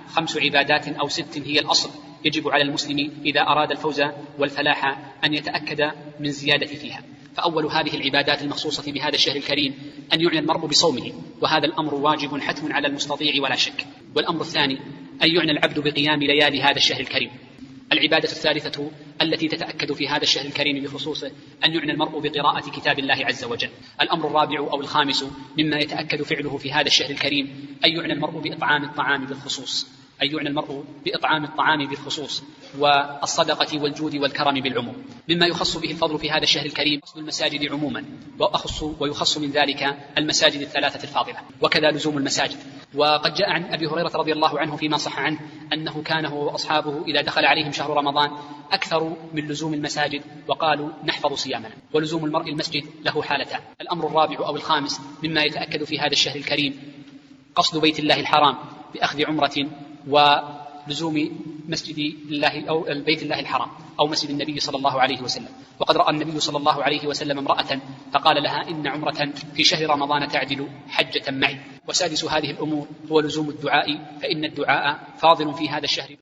5 عبادات أو 6 هي الأصل يجب على المسلم إذا أراد الفوز والفلاح أن يتأكد من زيادة فيها. فأول هذه العبادات المخصوصة بهذا الشهر الكريم أن يعنى المرء بصومه، وهذا الأمر واجب حتم على المستطيع ولا شك. والأمر الثاني أن يعنى العبد بقيام ليالي هذا الشهر الكريم. العبادة الثالثة التي تتأكد في هذا الشهر الكريم بخصوصه أن يعنى المرء بقراءة كتاب الله عز وجل. الأمر الرابع أو الخامس مما يتأكد فعله في هذا الشهر الكريم أن يعنى المرء بإطعام الطعام بالخصوص، أن يعنى المرء بإطعام الطعام بالخصوص، والصدقة والجود والكرم بالعموم. مما يخص به الفضل في هذا الشهر الكريم قصد المساجد عموما، ويخص من ذلك المساجد الثلاثة الفاضلة، وكذا لزوم المساجد. وقد جاء عن أبي هريرة رضي الله عنه فيما صح عنه أنه كان هو وأصحابه إذا دخل عليهم شهر رمضان أكثر من لزوم المساجد، وقالوا نحفظ صيامنا. ولزوم المرء المسجد له حالتان. الأمر الرابع أو الخامس مما يتأكد في هذا الشهر الكريم قصد بيت الله الحرام بأخذ عمرة، ولزوم مسجد الله أو البيت الله الحرام أو مسجد النبي صلى الله عليه وسلم. وقد رأى النبي صلى الله عليه وسلم امرأة فقال لها إن عمرة في شهر رمضان تعدل حجة معي. وسادس هذه الأمور هو لزوم الدعاء، فإن الدعاء فاضل في هذا الشهر.